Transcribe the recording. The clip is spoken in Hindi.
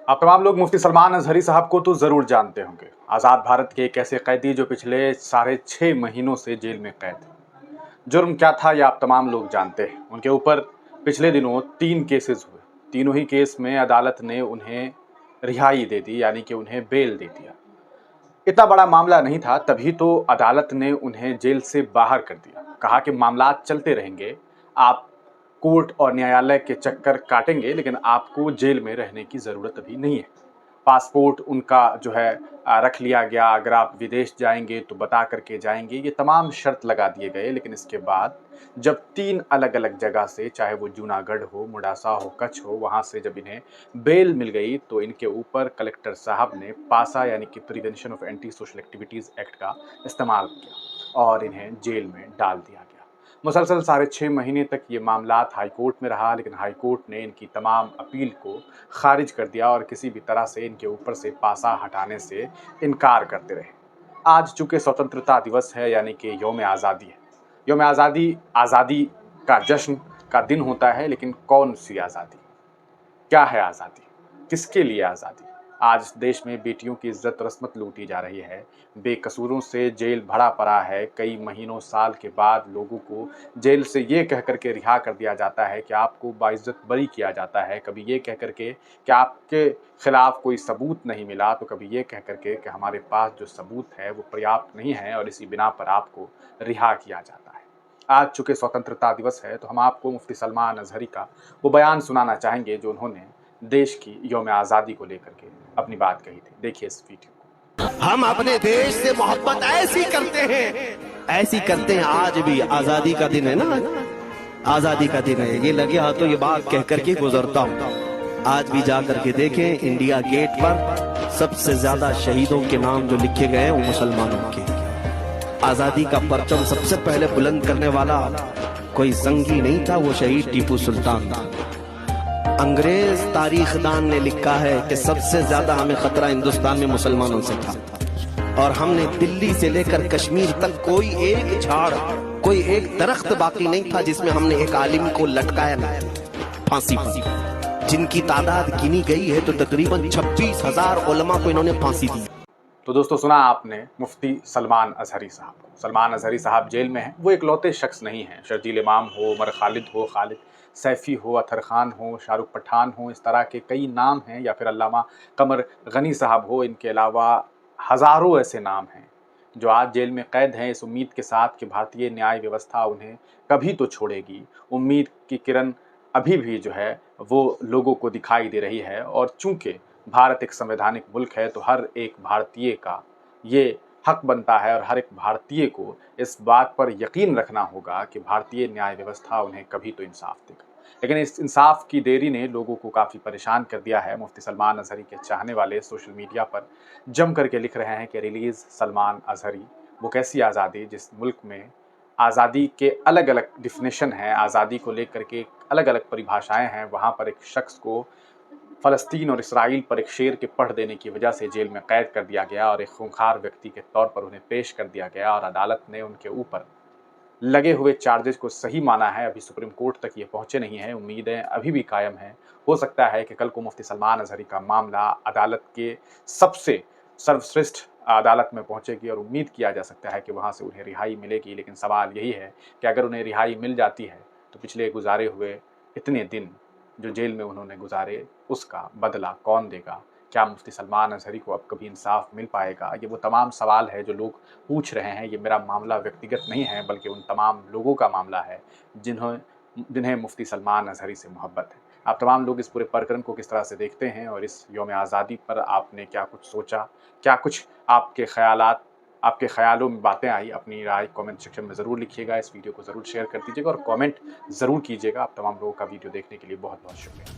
आप तमाम लोग मुफ्ती सलमान अजहरी साहब को तो ज़रूर जानते होंगे। आज़ाद भारत के एक ऐसे कैदी जो पिछले 6.5 महीनों से जेल में कैद हैं। जुर्म क्या था ये आप तमाम लोग जानते हैं। उनके ऊपर पिछले दिनों 3 केसेस हुए। तीनों ही केस में अदालत ने उन्हें रिहाई दे दी, यानी कि उन्हें बेल दे दिया। इतना बड़ा मामला नहीं था, तभी तो अदालत ने उन्हें जेल से बाहर कर दिया। कहा कि मामलात चलते रहेंगे, आप कोर्ट और न्यायालय के चक्कर काटेंगे, लेकिन आपको जेल में रहने की ज़रूरत अभी नहीं है। पासपोर्ट उनका जो है रख लिया गया, अगर आप विदेश जाएंगे तो बता करके जाएंगे, ये तमाम शर्त लगा दिए गए। लेकिन इसके बाद जब 3 अलग-अलग जगह से, चाहे वो जूनागढ़ हो, मुडासा हो, कच्छ हो, वहाँ से जब इन्हें बेल मिल गई तो इनके ऊपर कलेक्टर साहब ने पासा यानी कि prevention of anti social activities act का इस्तेमाल किया और इन्हें जेल में डाल दिया गया। मुसलसल 6.5 महीने तक ये मामलात हाई कोर्ट में रहा, लेकिन हाई कोर्ट ने इनकी तमाम अपील को खारिज कर दिया और किसी भी तरह से इनके ऊपर से पासा हटाने से इनकार करते रहे। आज चूंकि स्वतंत्रता दिवस है, यानी कि यौम आज़ादी है। यौम आज़ादी आज़ादी का जश्न का दिन होता है, लेकिन कौन सी आज़ादी? क्या है आज़ादी? किसके लिए आज़ादी? आज देश में बेटियों की इज्जत और अस्मत लूटी जा रही है। बेकसूरों से जेल भरा पड़ा है। कई महीनों साल के बाद लोगों को जेल से ये कह कर के रिहा कर दिया जाता है कि आपको बाइज्जत बरी किया जाता है। कभी ये कह कर के कि आपके खिलाफ कोई सबूत नहीं मिला, तो कभी ये कह कर के कि हमारे पास जो सबूत है वो पर्याप्त नहीं है और इसी बिना पर आपको रिहा किया जाता है। आज चूंकि स्वतंत्रता दिवस है, तो हम आपको मुफ्ती सलमान अजहरी का वो बयान सुनाना चाहेंगे जो उन्होंने देश की यौम आज़ादी को लेकर के अपनी बात कही थी। देखिए इस वीडियो को। हम अपने देश से मोहब्बत ऐसी करते हैं आज भी। आजादी का दिन है ना, आजादी का दिन है। ये लगे हाथों ये बात कह करके गुजरता हूँ। आज भी जा करके देखें, इंडिया गेट पर सबसे ज्यादा शहीदों के नाम जो लिखे गए हैं वो मुसलमानों के। आजादी का परचम सबसे पहले बुलंद करने वाला कोई संगी नहीं था, वो शहीद टीपू सुल्तान था। अंग्रेज तारीखदान ने लिखा है कि सबसे ज्यादा हमें खतरा हिंदुस्तान में मुसलमानों से था, और हमने दिल्ली से लेकर कश्मीर तक कोई एक झाड़, कोई एक दरख्त बाकी नहीं था जिसमें हमने एक आलिम को लटकाया नहीं, फांसी पर। जिनकी तादाद गिनी गई है तो तकरीबन 26,000 उलमा को इन्होंने फांसी दी। तो दोस्तों, सुना आपने मुफ्ती सलमान अजहरी साहब को। सलमान अजहरी साहब जेल में हैं। वो इकलौते शख्स नहीं हैं। शर्जील इमाम हो, उमर खालिद हो, खालिद सैफ़ी हो, अतर खान हो, शाहरुख पठान हो, इस तरह के कई नाम हैं, या फिर अल्लामा कमर गनी साहब हो। इनके अलावा हज़ारों ऐसे नाम हैं जो आज जेल में कैद हैं, इस उम्मीद के साथ कि भारतीय न्याय व्यवस्था उन्हें कभी तो छोड़ेगी। उम्मीद की किरण अभी भी जो है वो लोगों को दिखाई दे रही है। और चूंकि भारत एक संवैधानिक मुल्क है, तो हर एक भारतीय का ये हक बनता है और हर एक भारतीय को इस बात पर यकीन रखना होगा कि भारतीय न्याय व्यवस्था उन्हें कभी तो इंसाफ देगा। लेकिन इस इंसाफ की देरी ने लोगों को काफ़ी परेशान कर दिया है। मुफ्ती सलमान अजहरी के चाहने वाले सोशल मीडिया पर जम करके लिख रहे हैं कि रिलीज़ सलमान अजहरी। वो कैसी आज़ादी जिस मुल्क में आज़ादी के अलग अलग डिफिनेशन हैं, आज़ादी को लेकर के अलग अलग परिभाषाएं हैं। वहाँ पर एक शख्स को फ़लस्तीन और इसराइल पर एक शेर के पढ़ देने की वजह से जेल में कैद कर दिया गया और एक खूंखार व्यक्ति के तौर पर उन्हें पेश कर दिया गया, और अदालत ने उनके ऊपर लगे हुए चार्जेस को सही माना है। अभी सुप्रीम कोर्ट तक ये पहुंचे नहीं हैं। उम्मीदें अभी भी कायम हैं। हो सकता है कि कल को मुफ्ती सलमान अजहरी का मामला अदालत के सबसे सर्वश्रेष्ठ अदालत में पहुंचेगी और उम्मीद किया जा सकता है कि वहां से उन्हें रिहाई मिलेगी। लेकिन सवाल यही है कि अगर उन्हें रिहाई मिल जाती है तो पिछले गुजारे हुए इतने दिन जो जेल में उन्होंने गुजारे, उसका बदला कौन देगा? क्या मुफ्ती सलमान अजहरी को अब कभी इंसाफ मिल पाएगा? ये वो तमाम सवाल है जो लोग पूछ रहे हैं। ये मेरा मामला व्यक्तिगत नहीं है, बल्कि उन तमाम लोगों का मामला है जिन्हें मुफ्ती सलमान अजहरी से मोहब्बत है। आप तमाम लोग इस पूरे प्रकरण को किस तरह से देखते हैं, और इस यौम आज़ादी पर आपने क्या कुछ सोचा? क्या कुछ आपके ख़यालों में बातें आई? अपनी राय कमेंट सेक्शन में ज़रूर लिखिएगा। इस वीडियो को ज़रूर शेयर कर दीजिएगा और कमेंट ज़रूर कीजिएगा। आप तमाम लोगों का वीडियो देखने के लिए बहुत बहुत शुक्रिया।